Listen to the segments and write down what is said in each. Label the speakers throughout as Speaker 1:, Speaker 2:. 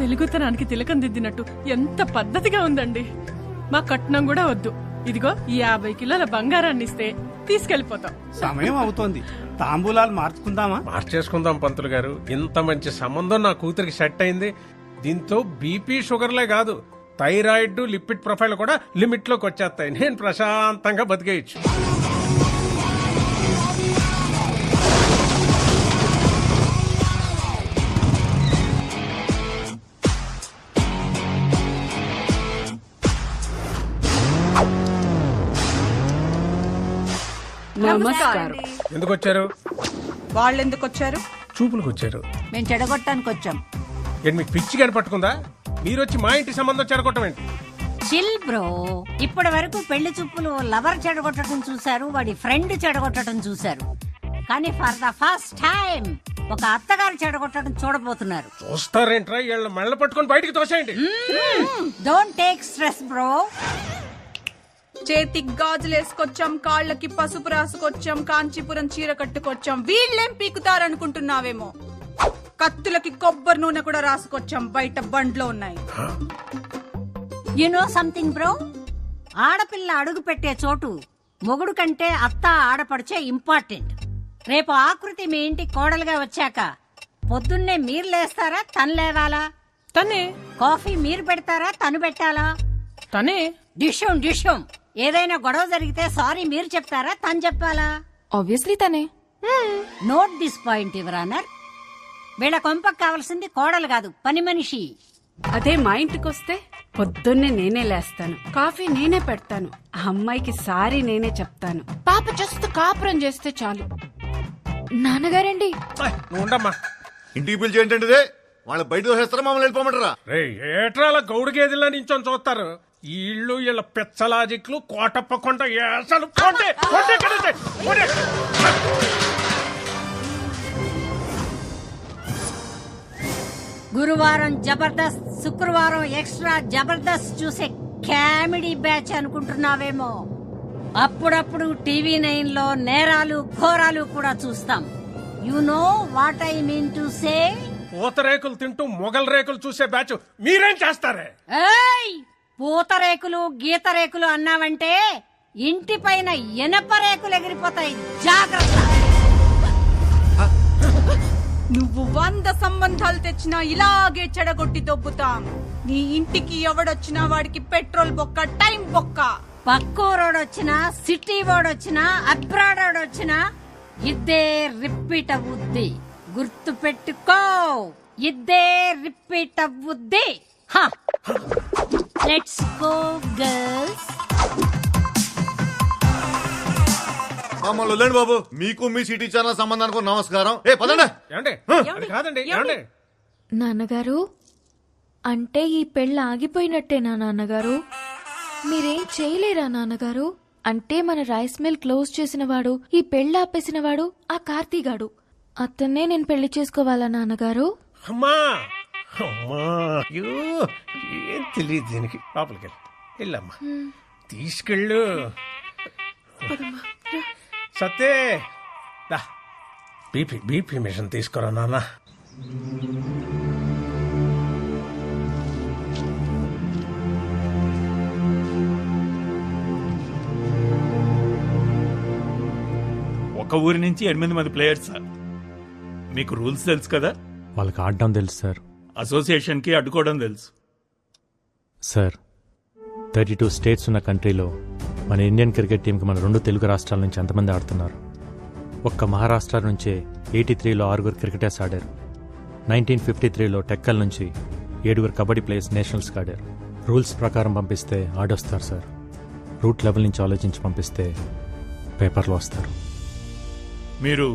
Speaker 1: తెలుగుతనానికి తిలకం దిద్దినట్టు ఎంత పద్ధతిగా ఉందండి. మా కట్నం కూడా వద్దు, ఇదిగో ఈ 50 కిలోల బంగారాన్ని ఇస్తే తీసుకెళ్లిపోతాం.
Speaker 2: సమయం అవుతోంది, తాంబూలాలు మార్చుకుందామా?
Speaker 3: మార్చేసుకుందాం పంతులు గారు. ఇంత మంచి సంబంధం నా కూతురికి సెట్ అయింది. దీంతో బీపీ షుగర్లే కాదు, థైరాయిడ్ లిపిడ్ ప్రొఫైల్ కూడా లిమిట్ లోకి వచ్చేస్తాయి. నేను ప్రశాంతంగా బతికేయచ్చు.
Speaker 4: నమస్కారం.
Speaker 3: ఎందుకు వచ్చారు?
Speaker 4: వాళ్ళు ఎందుకు వచ్చారు?
Speaker 3: చూపులకు వచ్చారు.
Speaker 4: మేము చెడగొట్టడానికి వచ్చాం.
Speaker 3: ఏంటి మీకు పిచ్చి గాని పట్టుకుందా? మీరు వచ్చి మా ఇంటి సంబంధం చెడగొట్టం ఏంటి?
Speaker 5: Chill bro. ఇప్పటి వరకు పెళ్లి చూపులు లవర్ చెడగొట్టడం చూశారు, వాడి ఫ్రెండ్ చెడగొట్టడం చూశారు. కానీ ఫర్ ద ఫస్ట్ టైం ఒక అత్తగారు చెడగొట్టడం చూడబోతున్నారు.
Speaker 3: చూస్తారేంట్రా? వీళ్ళ మెళ్ళ పట్టుకొని బయటికి తోసేయండి.
Speaker 5: Don't take stress bro.
Speaker 4: చేతికి గాజులు వేసుకొచ్చాం, కాళ్ళకి పసుపు రాసుకొచ్చాం, కాంచీపురం చీర కట్టుకొచ్చాం. వీళ్ళేం పీకుతారనుకుంటున్నావేమో. కత్తులకి కొబ్బరి నూనె కూడా రాసుకొచ్చాం, బయట బండ్లో ఉన్నాయి.
Speaker 5: యు నో సంథింగ్ బ్రో, ఆడపిల్ల అడుగు పెట్టే చోటు మొగుడు కంటే అత్త ఆడపడిచే ఇంపార్టెంట్. రేపు ఆకృతి మీ ఇంటి కోడలుగా వచ్చాక పొద్దున్నే మీరు లేస్తారా, తను లేవాలా?
Speaker 1: తనే.
Speaker 5: కాఫీ మీరు పెడతారా, తను పెట్టాలా?
Speaker 1: తనే.
Speaker 5: డిషం ఏదైనా గొడవ జరిగితే సారీ మీరు చెప్తారా, తను చెప్పాలా?
Speaker 6: ఆబ్వియస్లీ తనే.
Speaker 5: Note this point your honour. వీళ్ళ కొంపకు కావాల్సింది కోడలు కాదు, పని మనిషి.
Speaker 7: అదే మా ఇంటికొస్తే పొద్దున్నే నేనే లేస్తాను, కాఫీ నేనే పెడతాను, ఆ అమ్మాయికి సారీ నేనే చెప్తాను.
Speaker 6: పాప జస్ట్ కాపురం చేస్తే చాలు. నాన్నగారండి.
Speaker 3: ఉండమ్మా.
Speaker 8: ఇంటికి పిలిచి ఏంటంటే వాళ్ళ బయట దోసేస్తారా, మమ్మల్ని వెళ్ళిపోమంటారా?
Speaker 3: రే ఏట్రాల గౌడు గేదెల్లా నించొని చూస్తారు. వీళ్ళు వీళ్ళ పెచ్చలాజిక్లు కోటప్పకుండా అసలు
Speaker 5: గురువారం జబర్దస్త్, శుక్రవారం ఎక్స్ట్రా జబర్దస్త్ చూసే కామెడీ బ్యాచ్ అనుకుంటున్నావేమో. అప్పుడప్పుడు టీవీ 9 లో నేరాలు ఘోరాలు కూడా చూస్తాం. You know what I mean to say.
Speaker 3: పూతరేకులు తింటూ మొగల్ రేకులు చూసే బ్యాచ్ మీరేం చేస్తారే?
Speaker 5: ఏయ్, పూతరేకులు గీతరేకులు అన్నావంటే ఇంటి పైన ఎనప రేకులు ఎగిరిపోతాయి, జాగ్రత్త.
Speaker 4: నువ్వు 100 సంబంధాలు తెచ్చినా ఇలాగే చెడగొట్టి దొబ్బుతాం. నీ ఇంటికి ఎవడొచ్చినా వాడికి పెట్రోల్ బొక్క, టైం బొక్క.
Speaker 5: పక్కూరోడొచ్చినా, సిటీ వాడొచ్చినా, అబ్రాడ్ వాడొచ్చినా ఇద్దే రిపీట్ అవుద్ది. గుర్తు పెట్టుకో, ఇద్దే రిపీట్ అవుద్ది. Let's go girls.
Speaker 8: మమ్మల్ని వదిలేండి బాబు. మీకు మీ సిటీ ఛానల్ సంబంధానికి నమస్కారం. ఏ పదండి.
Speaker 3: కాదండి ఏమండి?
Speaker 6: నాన్నగారు, అంటే ఈ పెళ్ళి ఆగిపోయినట్టేనా నాన్నగారు? మీరేం చేయలేరా నాన్నగారు? అంటే మన రైస్ మిల్ క్లోజ్ చేసినవాడు, ఈ పెళ్ళి ఆపేసినవాడు ఆ కార్తీగాడు. అతన్నే నేను పెళ్లి చేసుకోవాలా నాన్నగారు?
Speaker 3: అమ్మా అమ్మా, ఏం తెలియదు దీనికి. లోపలికి వెళ్ళమ్మా, తీసుకెళ్ళు. సత్తే బీపీ మిషన్ తీసుకురా నాన్న.
Speaker 9: ఒక ఊరి నుంచి 8 మంది ప్లేయర్స్ సార్. మీకు రూల్స్ తెలుసు కదా?
Speaker 10: వాళ్ళకి ఆడడం తెలుసు సార్.
Speaker 9: అసోసియేషన్ కి అడ్డుకోవడం తెలుసు
Speaker 10: సార్. 32 స్టేట్స్ ఉన్న కంట్రీలో మన ఇండియన్ క్రికెట్ టీంకి మన 2 తెలుగు రాష్ట్రాల నుంచి ఎంతమంది ఆడుతున్నారు? ఒక్క మహారాష్ట్ర నుంచే 83లో 6 క్రికెటర్స్ ఆడారు. 1953లో టెక్కల్ నుంచి 7 కబడ్డీ ప్లేయర్స్ నేషనల్స్కి ఆడారు. రూల్స్ ప్రకారం పంపిస్తే ఆడొస్తారు సార్. రూట్ లెవెల్ నుంచి ఆలోచించి పంపిస్తే పేపర్లో వస్తారు.
Speaker 9: మీరు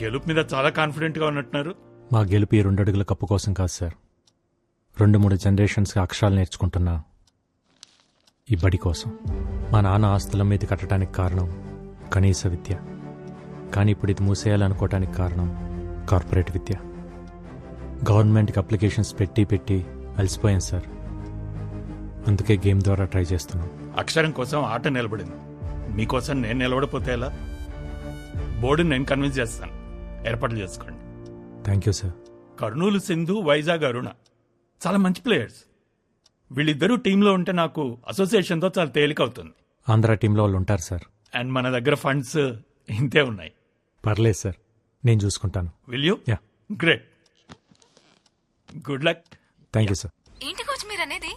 Speaker 9: గెలుపు మీద చాలా కాన్ఫిడెంట్ గా ఉన్నట్టున్నారు.
Speaker 10: మా గెలుపు 2 అడుగుల కప్పు కోసం కాదు సార్. 2-3 జనరేషన్స్కి అక్షరాలు నేర్చుకుంటున్నా ఈ బడి కోసం. మా నాన్న ఆస్తుల మీద కట్టడానికి కారణం కనీస విద్య. కానీ ఇప్పుడు ఇది మూసేయాలనుకోవటానికి కారణం కార్పొరేట్ విద్య. గవర్నమెంట్కి అప్లికేషన్స్ పెట్టి అలసిపోయాం సార్. అందుకే గేమ్ ద్వారా ట్రై చేస్తున్నాం.
Speaker 9: అక్షరం కోసం ఆట నిలబడింది. మీకోసం నేను నిలబడిపోతే ఎలా? బోర్డుని నేను కన్విన్స్ చేస్తాను, ఏర్పాట్లు చేసుకోండి.
Speaker 10: Thank you sir.
Speaker 9: Kurnool Sindhu, Vizag Aruna చాలా మంచి ప్లేయర్స్. వీళ్ళిద్దరూ టీంలో ఉంటే నాకు అసోసియేషన్తో చాలా తేలిక అవుతుంది.
Speaker 10: ఆంధ్ర టీంలో వాళ్ళు ఉంటారు సార్.
Speaker 9: అండ్ మన దగ్గర ఫండ్స్ ఇంతే ఉన్నాయి.
Speaker 10: పర్లేదు సార్, నేను చూసుకుంటాను.
Speaker 9: Will you?
Speaker 10: Yeah.
Speaker 9: Great, good luck.
Speaker 10: Thank you sir.
Speaker 6: ఏంటి కోచ్ మీరు అనేది?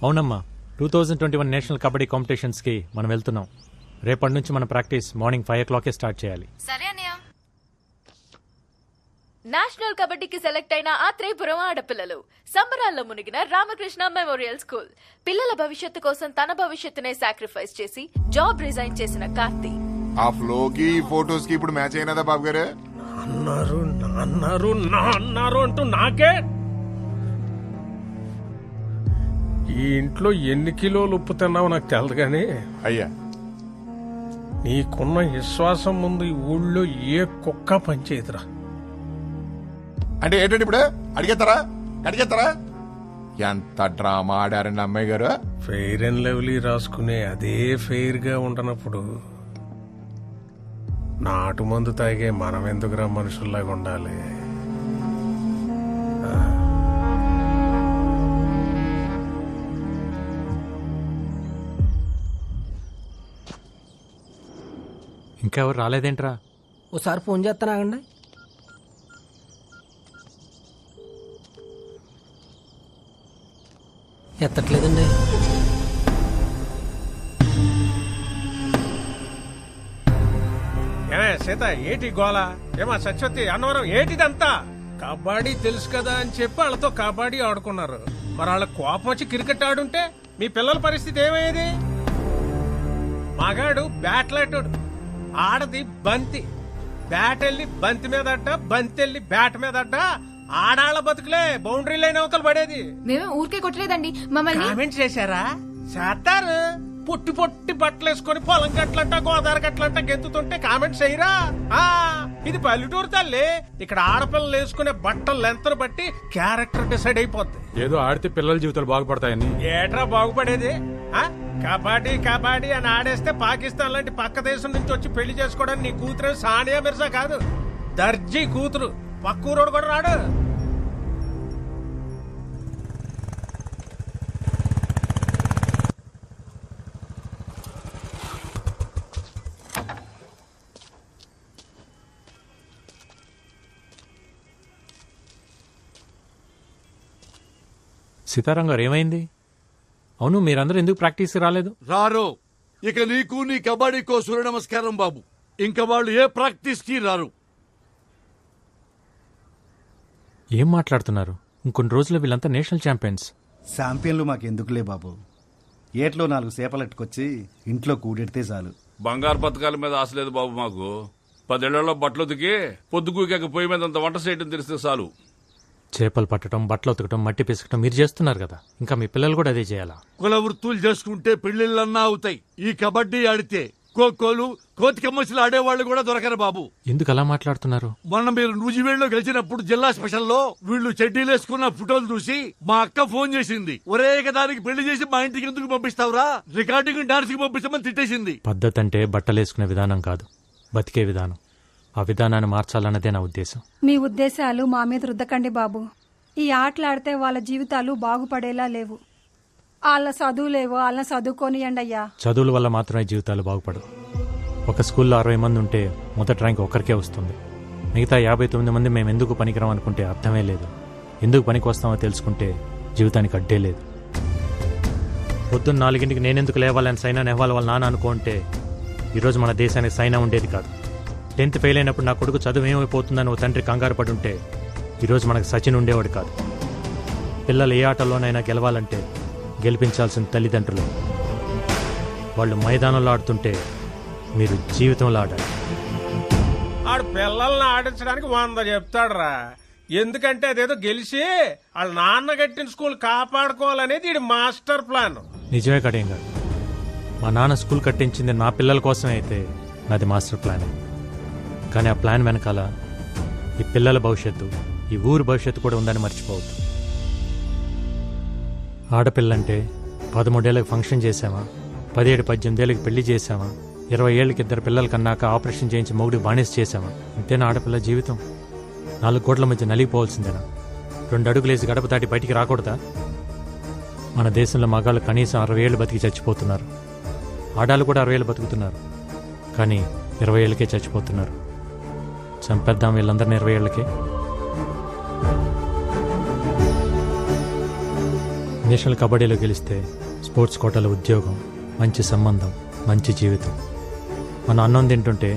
Speaker 10: అవునమ్మా, 2021 నేషనల్ కబడ్డీ కాంపిటీషన్స్కి మనం వెళ్తున్నాం. రేపటి నుంచి మన ప్రాక్టీస్ మార్నింగ్ 5 o'clock స్టార్ట్ చేయాలి.
Speaker 6: సరే అన్నయ్య. నేషనల్ కబడ్డీకి సెలెక్ట్ అయిన ఆత్రేయపురం ఆడపిల్లలు సంబరాల్లో మునిగిన రామకృష్ణ మెమోరియల్ స్కూల్. పిల్లల భవిష్యత్తు కోసం తన భవిష్యత్తునే సాక్రిఫైస్ చేసి జాబ్ రిజైన్ చేసిన కార్తీ.
Speaker 11: ఆ ఫ్లోకి ఫోటోస్ కి ఇప్పుడు మ్యాచ్ అయినదా బాబు గారు?
Speaker 3: అన్నారు అన్నారు నా అన్నారు అంటూ నాకే. ఈ ఇంట్లో ఎన్ని కిలోలు ఉప్పు తిన్నావో నాకు తెలదు కానీ
Speaker 11: అయ్యా,
Speaker 3: నీకున్న విశ్వాసం ముందు ఈ ఊళ్ళో ఏ కుక్క పనిచేయదురా.
Speaker 11: అంటే ఏంటంటే ఇప్పుడు అడిగేస్తారా? ఎంత డ్రామా ఆడారండి అమ్మాయి గారు.
Speaker 3: ఫెయిర్ అండ్ లవ్లీ రాసుకునే అదే ఫెయిర్ గా ఉండనప్పుడు నాటు మందు తాగే మనం ఎందుకురా మనుషుల్లాగా ఉండాలి?
Speaker 10: ఇంకెవరు రాలేదేంట్రా?
Speaker 12: ఓసారి ఫోన్ చేస్తానాగండి. ఎత్తట్లేదండి.
Speaker 3: ఏమే సీత, ఏటి గోళ? ఏమా సత్యవతి, అన్నవరం, ఏటిదంతా? కబడ్డీ తెలుసు కదా అని చెప్పి వాళ్ళతో కబడ్డీ ఆడుకున్నారు. మరి వాళ్ళ కోపం వచ్చి క్రికెట్ ఆడుంటే మీ పిల్లల పరిస్థితి ఏమయ్యేది? మగాడు బ్యాట్లాటోడు, ఆడది బంతి. బ్యాట్ వెళ్ళి బంతి మీద అడ్డ, బంతి వెళ్ళి బ్యాట్ మీద అడ్డ. ఆడాళ్ళ బతుకులే బౌండరీ లైన్ అవతలు పడేది.
Speaker 6: మేము ఊరికే కొట్టలేదండి, మమ్మల్ని
Speaker 3: కామెంట్ చేశారా? చేస్తారు. పొట్టి పొట్టి బట్టలు వేసుకొని పొలం గట్లంట, గోదావరి గట్లంట గెంతుతుంటే కామెంట్స్ చేయరా? ఇది పల్లెటూరు తల్లి. ఇక్కడ ఆడపిల్లలు వేసుకునే బట్టలు లెంతను బట్టి క్యారెక్టర్ డిసైడ్ అయిపోద్ది.
Speaker 9: ఏదో ఆడితే పిల్లల జీవితాలు బాగుపడతాయని.
Speaker 3: ఏట్రా బాగుపడేది? కబడ్డీ కబడ్డీ అని ఆడేస్తే పాకిస్తాన్ లాంటి పక్క దేశం నుంచి వచ్చి పెళ్లి చేసుకోవడానికి నీ కూతురు సానియా మిర్జా కాదు, దర్జీ కూతురు. పక్కూరోడు కూడా రాడు.
Speaker 10: సీతారాం గారు, ఏమైంది? అవును, మీరందరూ ఎందుకు ప్రాక్టీస్కి రాలేదు?
Speaker 13: రారు. ఇక నీకు నీ కబడ్డీకో సూర్య నమస్కారం బాబు. ఇంకా వాళ్ళు ఏ ప్రాక్టీస్కి రారు.
Speaker 10: ఏం మాట్లాడుతున్నారు? ఇంకొన్ని రోజుల్లో వీళ్ళంతా నేషనల్ ఛాంపియన్స్.
Speaker 2: ఛాంపియన్లు మాకెందుకులే బాబు. ఏట్లో 4 సేపలెట్టుకొచ్చి ఇంట్లో కూడెడితే చాలు.
Speaker 13: బంగారు పథకాల మీద ఆశ లేదు బాబు మాకు. 10 ఏళ్లలో బట్టలు ఉతికి పొద్దుకూకాక పొయ్యి మీద అంత వంట చేయడం తెలిస్తే చాలు.
Speaker 10: చేపలు పట్టడం, బట్టలు ఉతకడం, మట్టి పిసకటం మీరు చేస్తున్నారు కదా, ఇంకా మీ పిల్లలు కూడా అదే చేయాలా?
Speaker 13: కుల వృత్తులు చేసుకుంటే పెళ్లిళ్ళన్నా అవుతాయి. ఈ కబడ్డీ ఆడితే ఖోఖోలు, కోతికమ్మసులు ఆడేవాళ్ళు కూడా దొరకరు బాబు.
Speaker 10: ఎందుకు అలా మాట్లాడుతున్నారు?
Speaker 13: మొన్న మీరు నూజివేడులో గెలిచినప్పుడు జిల్లా స్పెషల్లో వీళ్ళు చెడ్డీలు వేసుకున్న ఫోటోలు చూసి మా అక్క ఫోన్ చేసింది. ఒరే దానికి పెళ్లి చేసి మా ఇంటికి ఎందుకు పంపిస్తావురా, రికార్డింగ్ డాన్స్ కి పంపిస్తామని తిట్టేసింది.
Speaker 10: పద్ధతి అంటే బట్టలేసుకునే విధానం కాదు, బతికే విధానం. ఆ విధానాన్ని మార్చాలన్నదే నా ఉద్దేశం.
Speaker 14: మీ ఉద్దేశాలు మా మీద రుద్దకండి బాబు. ఈ ఆటలాడితే వాళ్ళ జీవితాలు బాగుపడేలా లేవు. వాళ్ళ చదువులేవో వాళ్ళని చదువుకోనియండి అయ్యా.
Speaker 10: చదువుల వల్ల మాత్రమే జీవితాలు బాగుపడవు. ఒక స్కూల్లో 60 మంది ఉంటే మొదటి ర్యాంక్ ఒకరికే వస్తుంది. మిగతా 59 మంది మేము ఎందుకు పనికిరాం అనుకుంటే అర్థమే లేదు. ఎందుకు పనికి వస్తామో తెలుసుకుంటే జీవితానికి అడ్డే లేదు. పొద్దున్న 4 నేనెందుకు లేవాలని సైనా నెహ్వాల్ వాళ్ళ నాన్న అనుకుంటే ఈరోజు మన దేశానికి సైనా ఉండేది కాదు. 10th ఫెయిల్ అయినప్పుడు నా కొడుకు చదువు ఏమైపోతుందని ఓ తండ్రి కంగారు పడి ఉంటే ఈరోజు మనకు సచిన్ ఉండేవాడు కాదు. పిల్లలు ఏ ఆటలోనైనా గెలవాలంటే గెలిపించాల్సిన తల్లిదండ్రులు. వాళ్ళు మైదానంలో ఆడుతుంటే మీరు జీవితంలో ఆడాలి.
Speaker 3: ఆడు పిల్లల్ని ఆడించడానికి 100 చెప్తాడురా. ఎందుకంటే అదేదో గెలిచి వాళ్ళ నాన్న కట్టిన స్కూల్ కాపాడుకోవాలనేది ఇది మాస్టర్ ప్లాన్.
Speaker 10: నిజమే కడేం కాదు. మా నాన్న స్కూల్ కట్టించింది నా పిల్లల కోసమే అయితే నాది మాస్టర్ ప్లాన్. కానీ ఆ ప్లాన్ వెనకాల ఈ పిల్లల భవిష్యత్తు, ఈ ఊరు భవిష్యత్తు కూడా ఉందని మర్చిపోవద్దు. ఆడపిల్లంటే 13 ఏళ్ళకి ఫంక్షన్ చేసామా, 17-18 ఏళ్ళకి పెళ్లి చేసామా, 20 ఏళ్ళకి 2 పిల్లల కన్నాక ఆపరేషన్ చేయించి మొగుడు బానిస చేశామా? ఇంతేనా ఆడపిల్ల జీవితం? 4 కోట్ల మధ్య నలిగిపోవాల్సిందేనా? 2 అడుగులేసి గడప దాటి బయటికి రాకూడదా? మన దేశంలో మగాళ్ళు కనీసం 60 ఏళ్ళు బతికి చచ్చిపోతున్నారు. ఆడాళ్ళు కూడా 60 ఏళ్ళు బతుకుతున్నారు. కానీ 20 ఏళ్ళకే చచ్చిపోతున్నారు. చంపేద్దాం వీళ్ళందరినీ 20 ఏళ్ళకే. నేషనల్ కబడ్డీలో గెలిస్తే స్పోర్ట్స్ కోటాలో ఉద్యోగం, మంచి సంబంధం, మంచి జీవితం. మనం అన్నం తింటుంటే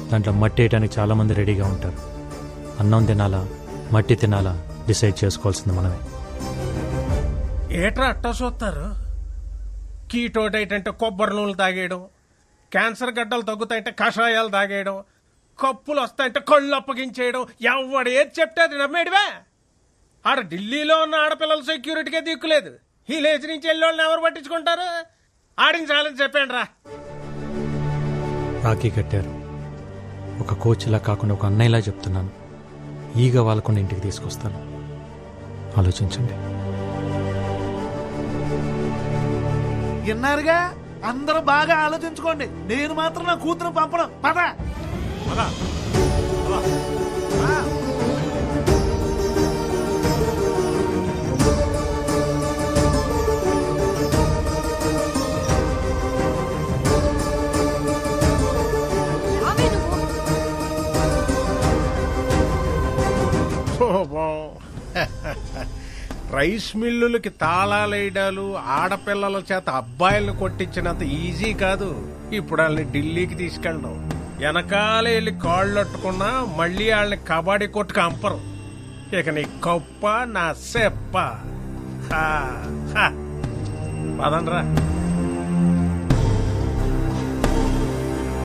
Speaker 10: దాంట్లో మట్టి వేయడానికి చాలామంది రెడీగా ఉంటారు. అన్నం తినాలా మట్టి తినాలా డిసైడ్ చేసుకోవాల్సింది మనమే.
Speaker 3: ఏట్రా అట్టా చూస్తారు? కీటో డైట్ అంటే కొబ్బరి నూనెలు తాగేయడం, క్యాన్సర్ గడ్డలు తగ్గుతాయంటే కషాయాలు తాగేయడం, కప్పులు వస్తాయంటే కళ్ళు అప్పగించేయడం, ఎవడు ఏది చెప్తే అది నమ్మేడివే. ఆడ ఢిల్లీలో ఉన్న ఆడపిల్లల సెక్యూరిటీకే దిక్కులేదు. ఈ లేచి నుంచి వెళ్ళి వాళ్ళని ఎవరు పట్టించుకుంటారు? ఆడించాలని చెప్పండి రా.
Speaker 10: రాఖీ కట్టారు. ఒక కోచ్లా కాకుండా ఒక అన్నయ్యలా చెప్తున్నాను. ఈగ వాళ్ళకుండా ఇంటికి తీసుకొస్తాను. ఆలోచించండి.
Speaker 13: విన్నారుగా, అందరూ బాగా ఆలోచించుకోండి. నేను మాత్రం నా కూతురు పంపడం. పద
Speaker 3: రైస్ మిల్లులకి తాళాలేయడాలు, ఆడపిల్లల చేత అబ్బాయిలను కొట్టించినంత ఈజీ కాదు ఇప్పుడు వాళ్ళని ఢిల్లీకి తీసుకెళ్ళడం. వెనకాల వెళ్ళి కాళ్ళొట్టుకున్నా మళ్ళీ వాళ్ళని కబడ్డీ కొట్టుకు అంపరు. ఇక నీ కప్ప నా సెప్ప. పదండ్రా.